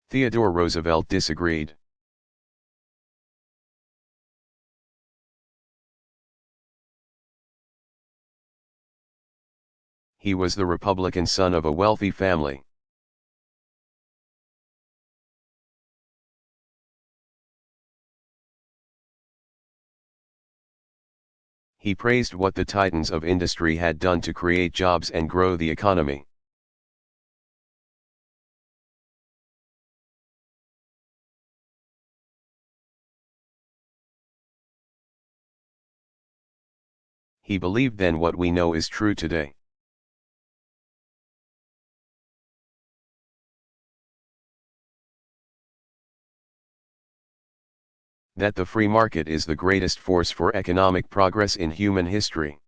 Theodore Roosevelt disagreed. He was the Republican son of a wealthy family. He praised what the titans of industry had done to create jobs and grow the economy. He believed then what we know is true today. That the free market is the greatest force for economic progress in human history.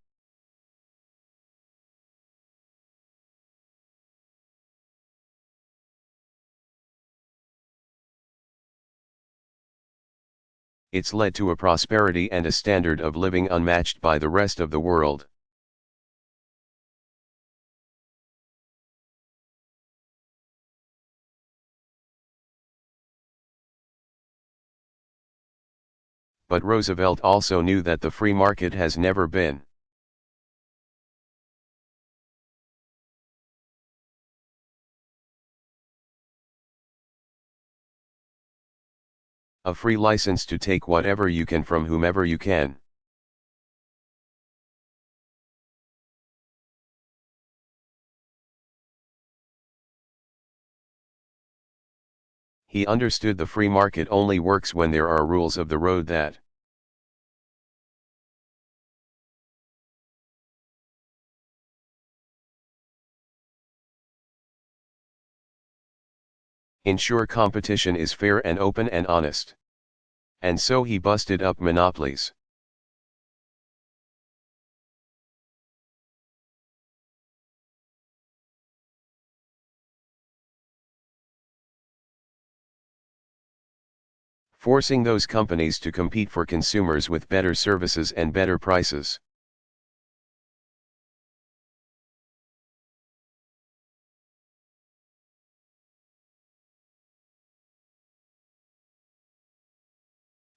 It's led to a prosperity and a standard of living unmatched by the rest of the world. But Roosevelt also knew that the free market has never been a free license to take whatever you can from whomever you can. He understood the free market only works when there are rules of the road that ensure competition is fair and open and honest. And so he busted up monopolies. Forcing those companies to compete for consumers with better services and better prices.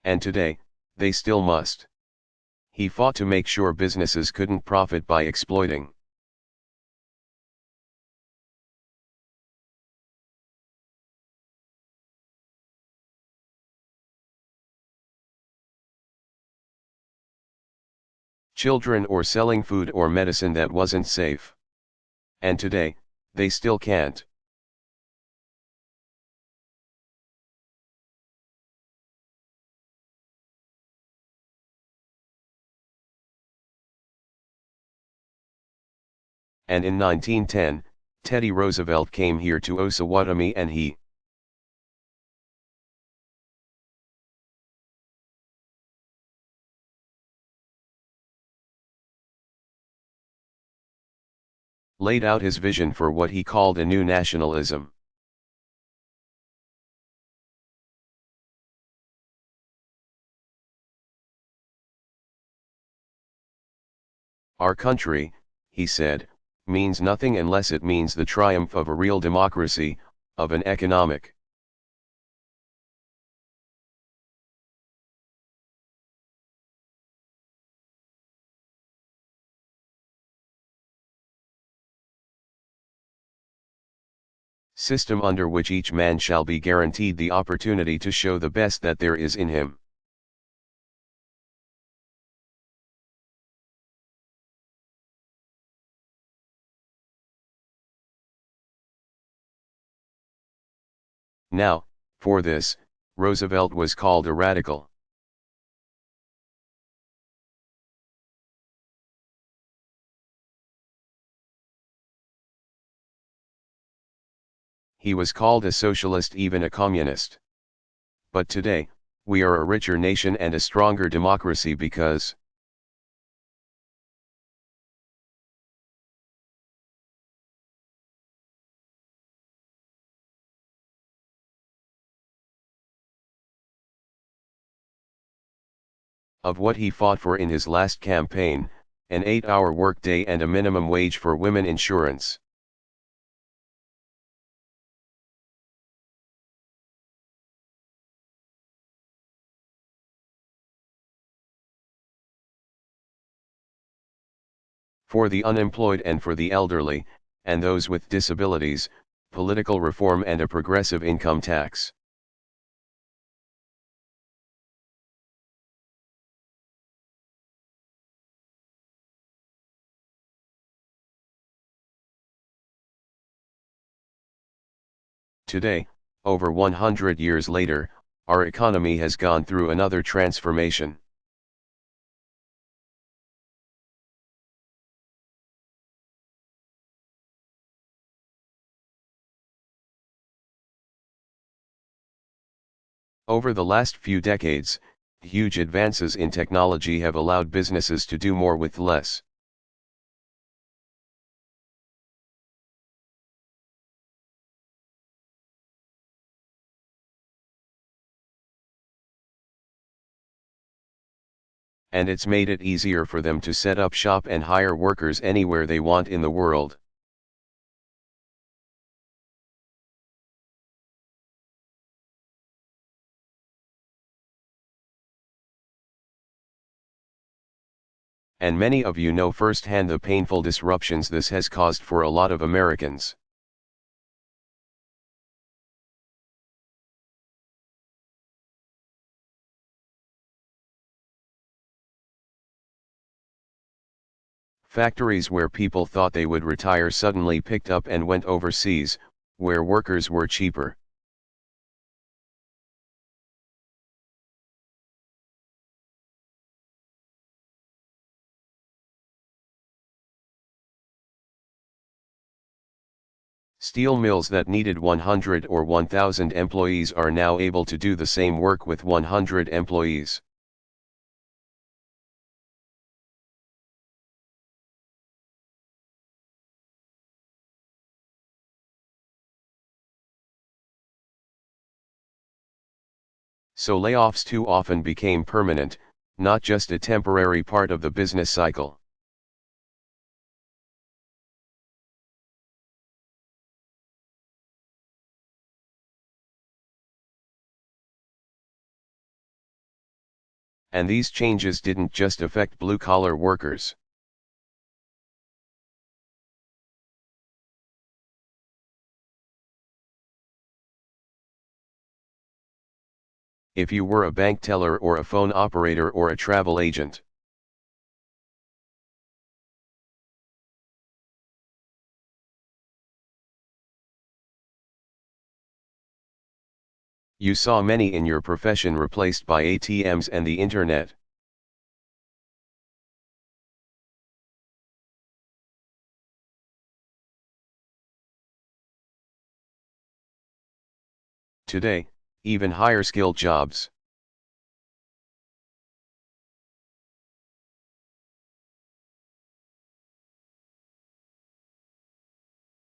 And today, they still must. He fought to make sure businesses couldn't profit by exploiting. Children or selling food or medicine that wasn't safe. And today, they still can't. And in 1910, Teddy Roosevelt came here to Osawatomie and he laid out his vision for what he called a new nationalism. Our country, he said, means nothing unless it means the triumph of a real democracy, of an economic system under which each man shall be guaranteed the opportunity to show the best that there is in him. Now, for this, Roosevelt was called a radical. He was called a socialist, even a communist. But today, we are a richer nation and a stronger democracy because of what he fought for in his last campaign, an 8-hour workday and a minimum wage for women insurance. For the unemployed and for the elderly, and those with disabilities, political reform and a progressive income tax. Today, over 100 years later, our economy has gone through another transformation. Over the last few decades, huge advances in technology have allowed businesses to do more with less. And it's made it easier for them to set up shop and hire workers anywhere they want in the world. And many of you know firsthand the painful disruptions this has caused for a lot of Americans. Factories where people thought they would retire suddenly picked up and went overseas, where workers were cheaper. Steel mills that needed 100 or 1,000 employees are now able to do the same work with 100 employees. So layoffs too often became permanent, not just a temporary part of the business cycle. And these changes didn't just affect blue-collar workers. If you were a bank teller or a phone operator or a travel agent, you saw many in your profession replaced by ATMs and the internet. Today, even higher skilled jobs,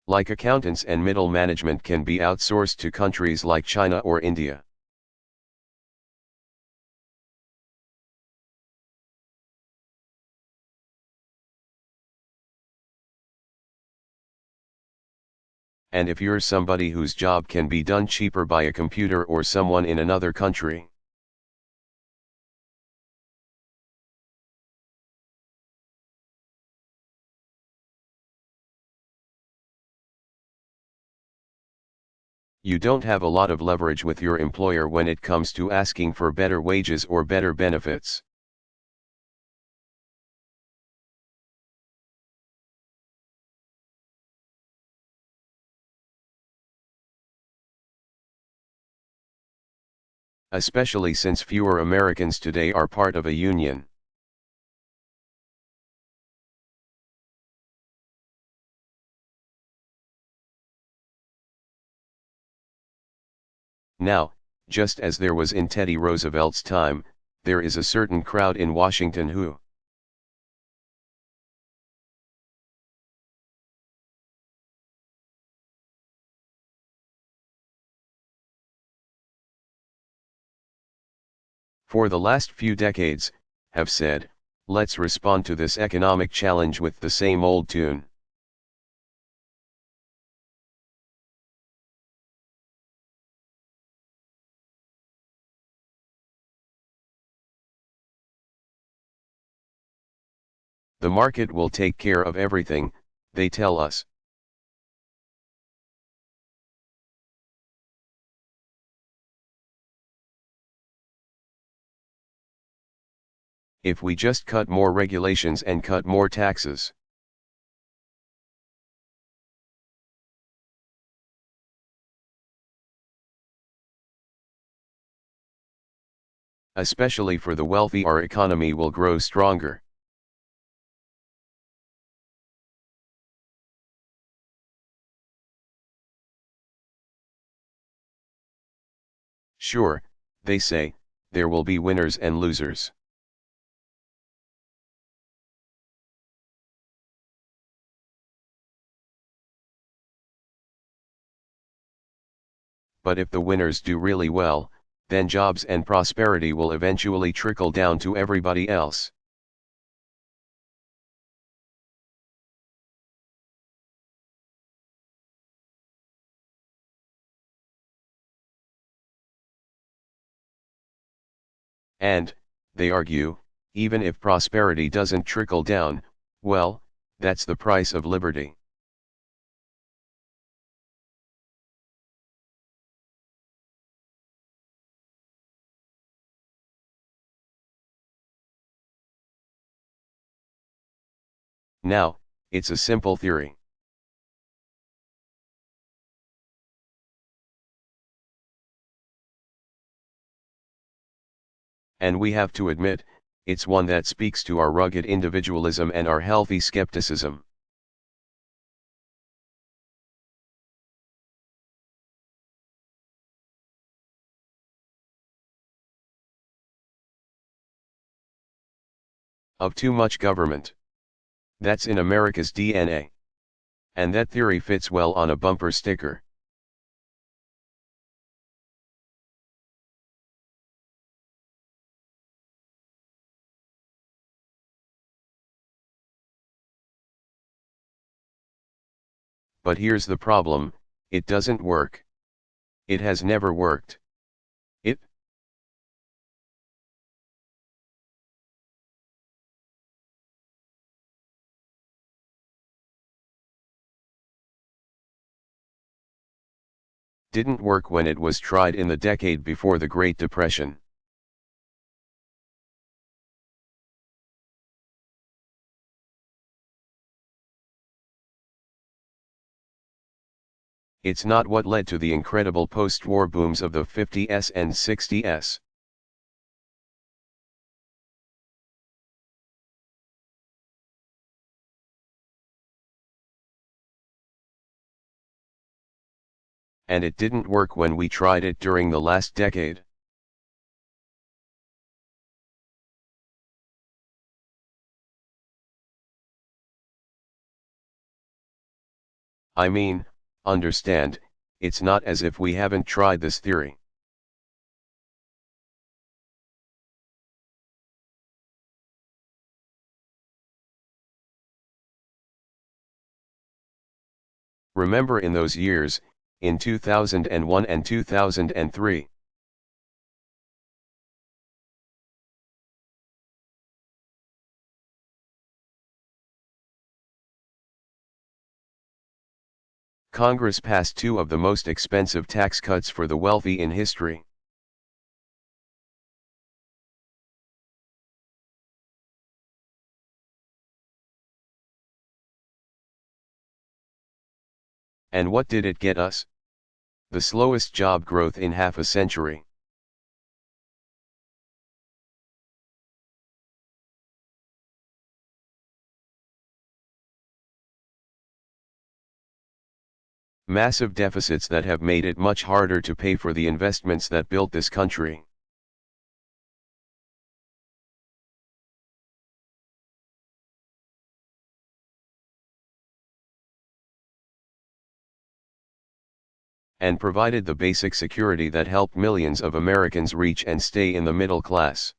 like accountants and middle management, can be outsourced to countries like China or India. And if you're somebody whose job can be done cheaper by a computer or someone in another country, you don't have a lot of leverage with your employer when it comes to asking for better wages or better benefits. Especially since fewer Americans today are part of a union. Now, just as there was in Teddy Roosevelt's time, there is a certain crowd in Washington who for the last few decades, have said, let's respond to this economic challenge with the same old tune. The market will take care of everything, they tell us. If we just cut more regulations and cut more taxes. Especially for the wealthy, our economy will grow stronger. Sure, they say, there will be winners and losers. But if the winners do really well, then jobs and prosperity will eventually trickle down to everybody else. And, they argue, even if prosperity doesn't trickle down, well, that's the price of liberty. Now, it's a simple theory. And we have to admit, it's one that speaks to our rugged individualism and our healthy skepticism. Of too much government. That's in America's DNA. And that theory fits well on a bumper sticker. But here's the problem, it doesn't work. It has never worked. It didn't work when it was tried in the decade before the Great Depression. It's not what led to the incredible post-war booms of the 50s and 60s. And it didn't work when we tried it during the last decade. I mean, understand, it's not as if we haven't tried this theory. Remember in those years, in 2001 and 2003. Congress passed two of the most expensive tax cuts for the wealthy in history. And what did it get us? The slowest job growth in half a century. Massive deficits that have made it much harder to pay for the investments that built this country. And provided the basic security that helped millions of Americans reach and stay in the middle class.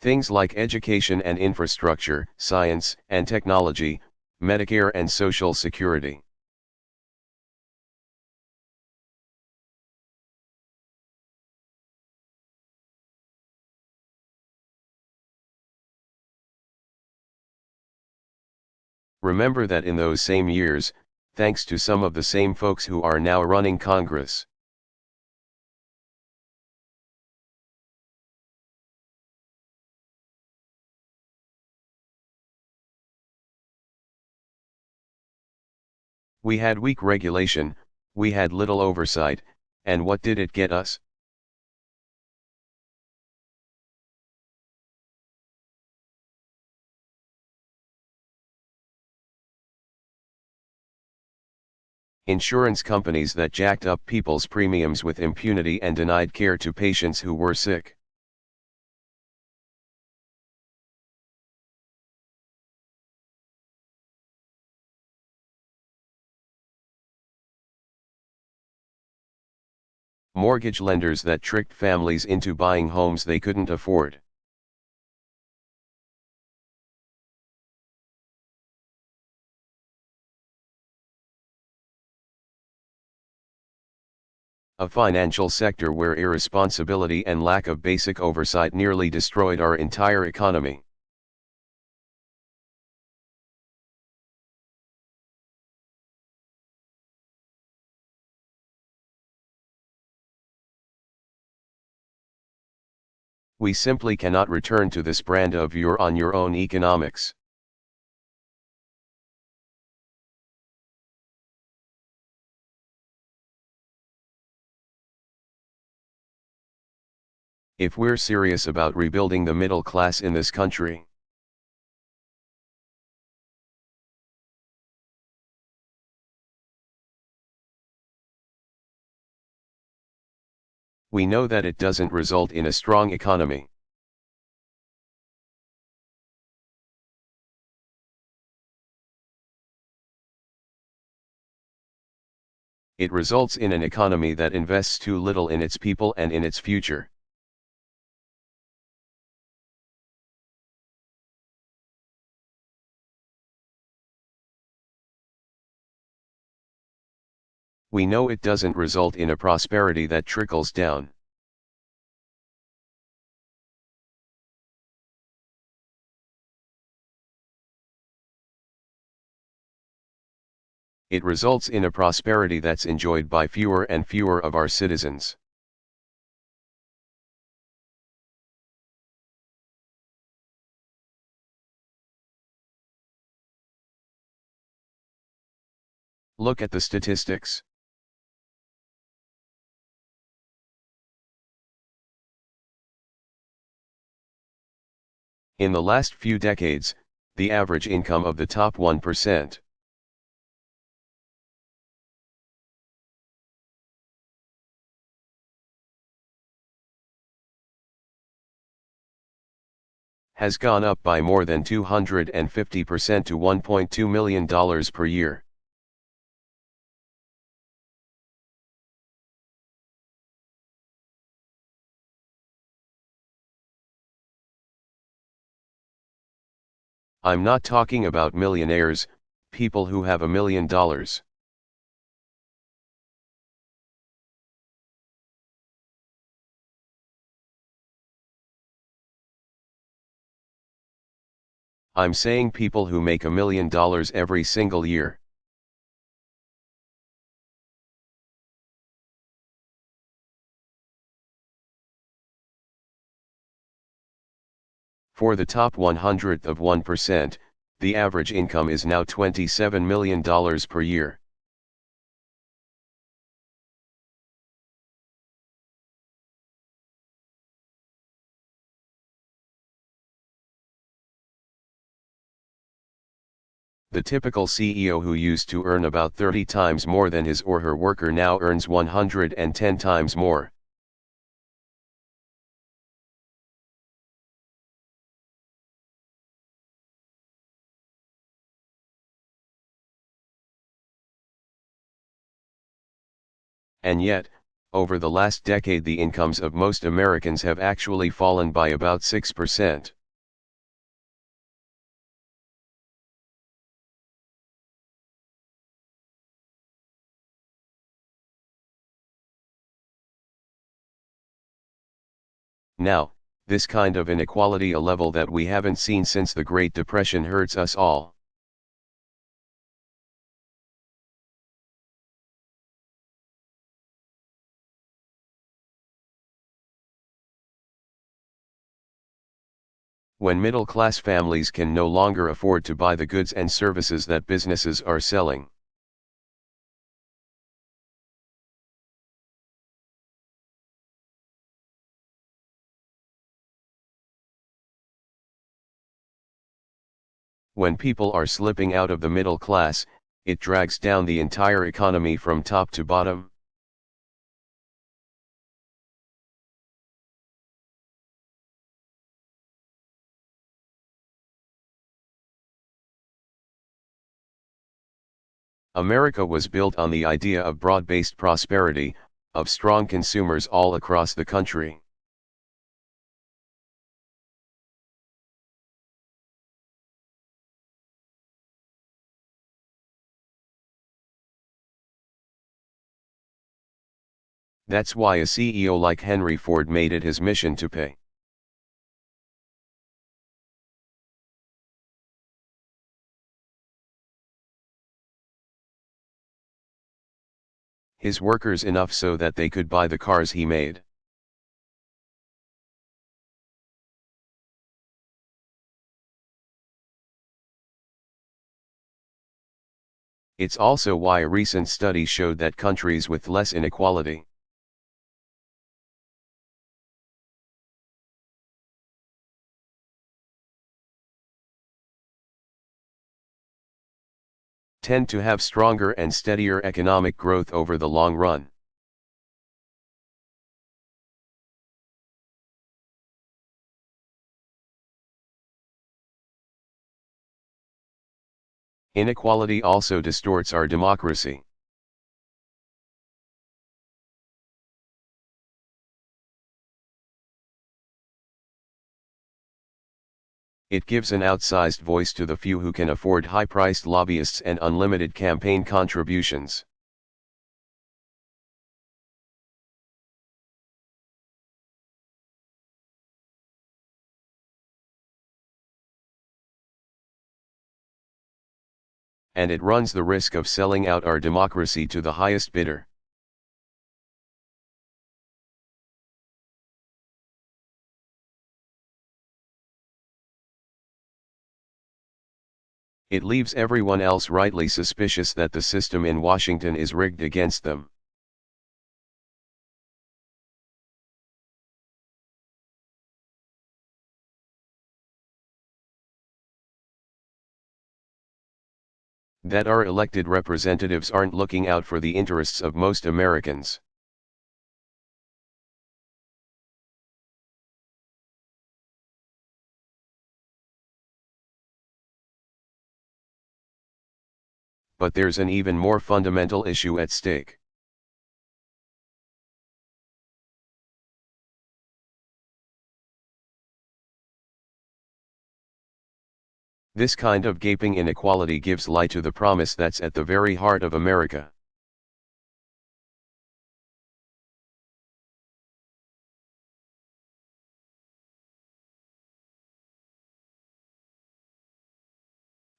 Things like education and infrastructure, science and technology, Medicare and Social Security. Remember that in those same years, thanks to some of the same folks who are now running Congress, we had weak regulation, we had little oversight, and what did it get us? Insurance companies that jacked up people's premiums with impunity and denied care to patients who were sick. Mortgage lenders that tricked families into buying homes they couldn't afford. A financial sector where irresponsibility and lack of basic oversight nearly destroyed our entire economy. We simply cannot return to this brand of you're on your own economics. If we're serious about rebuilding the middle class in this country, we know that it doesn't result in a strong economy. It results in an economy that invests too little in its people and in its future. We know it doesn't result in a prosperity that trickles down. It results in a prosperity that's enjoyed by fewer and fewer of our citizens. Look at the statistics. In the last few decades, the average income of the top 1% has gone up by more than 250% to $1.2 million per year. I'm not talking about millionaires, people who have $1 million. I'm saying people who make $1 million every single year. For the top 100th of 1%, the average income is now $27 million per year. The typical CEO who used to earn about 30 times more than his or her worker now earns 110 times more. And yet, over the last decade the incomes of most Americans have actually fallen by about 6%. Now, this kind of inequality, a level that we haven't seen since the Great Depression, hurts us all. When middle-class families can no longer afford to buy the goods and services that businesses are selling. When people are slipping out of the middle class, it drags down the entire economy from top to bottom. America was built on the idea of broad-based prosperity, of strong consumers all across the country. That's why a CEO like Henry Ford made it his mission to pay. His workers enough so that they could buy the cars he made. It's also why a recent study showed that countries with less inequality tend to have stronger and steadier economic growth over the long run. Inequality also distorts our democracy. It gives an outsized voice to the few who can afford high-priced lobbyists and unlimited campaign contributions. And it runs the risk of selling out our democracy to the highest bidder. It leaves everyone else rightly suspicious that the system in Washington is rigged against them. That our elected representatives aren't looking out for the interests of most Americans. But there's an even more fundamental issue at stake. This kind of gaping inequality gives light to the promise that's at the very heart of America.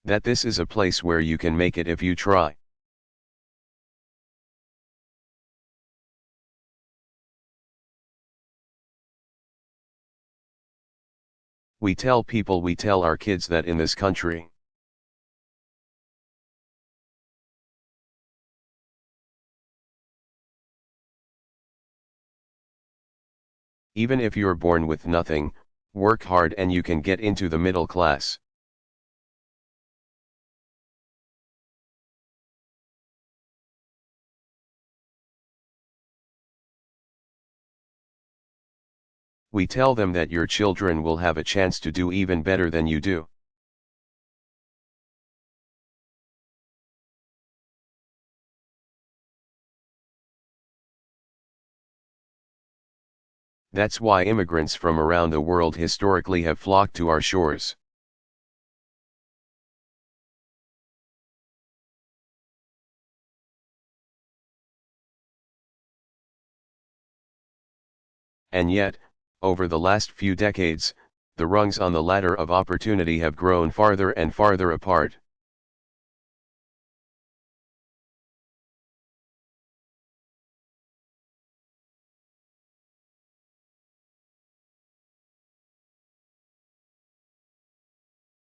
That this is a place where you can make it if you try. We tell people, we tell our kids that in this country, even if you're born with nothing, work hard and you can get into the middle class. We tell them that your children will have a chance to do even better than you do. That's why immigrants from around the world historically have flocked to our shores. And yet, over the last few decades, the rungs on the ladder of opportunity have grown farther and farther apart.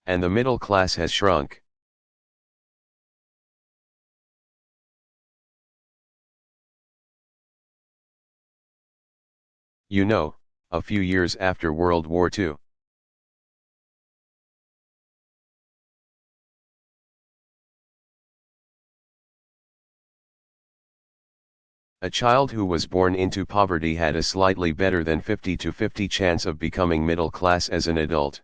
And the middle class has shrunk. You know, a few years after World War II. A child who was born into poverty had a slightly better than 50-50 chance of becoming middle class as an adult.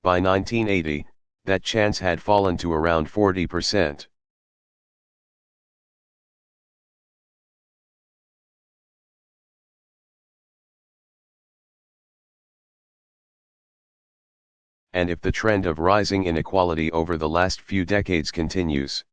By 1980, that chance had fallen to around 40%. And if the trend of rising inequality over the last few decades continues,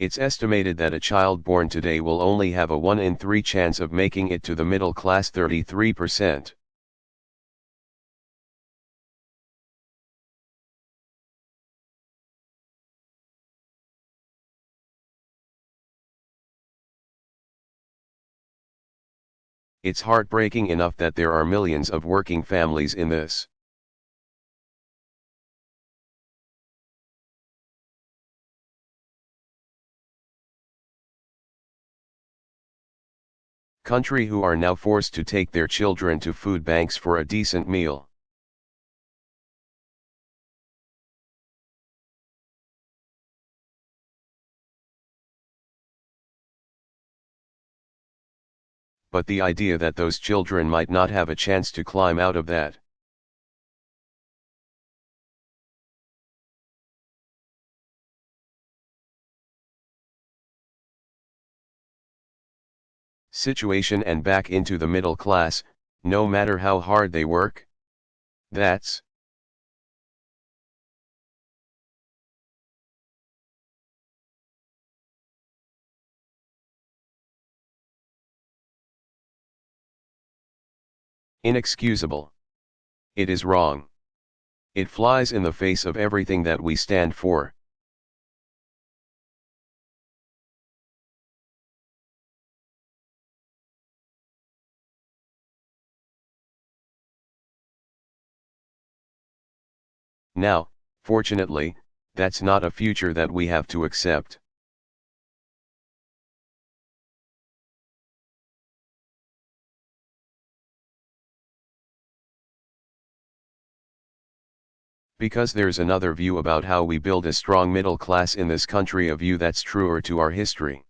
it's estimated that a child born today will only have a 1 in 3 chance of making it to the middle class 33%. It's heartbreaking enough that there are millions of working families in this country who are now forced to take their children to food banks for a decent meal. But the idea that those children might not have a chance to climb out of that situation and back into the middle class, no matter how hard they work, that's inexcusable. It is wrong. It flies in the face of everything that we stand for. Now, fortunately, that's not a future that we have to accept. Because there's another view about how we build a strong middle class in this country, a view that's truer to our history.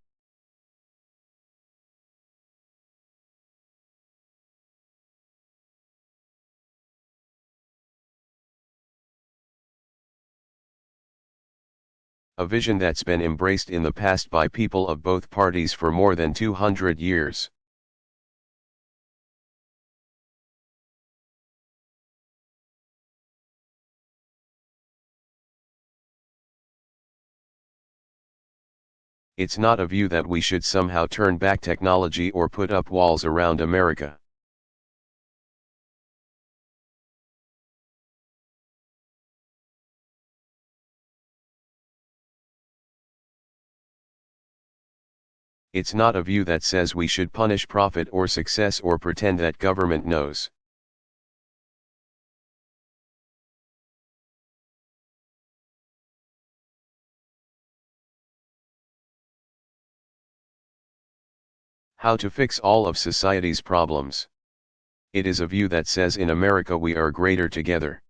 A vision that's been embraced in the past by people of both parties for more than 200 years. It's not a view that we should somehow turn back technology or put up walls around America. It's not a view that says we should punish profit or success or pretend that government knows. How to fix all of society's problems. It is a view that says in America we are greater together.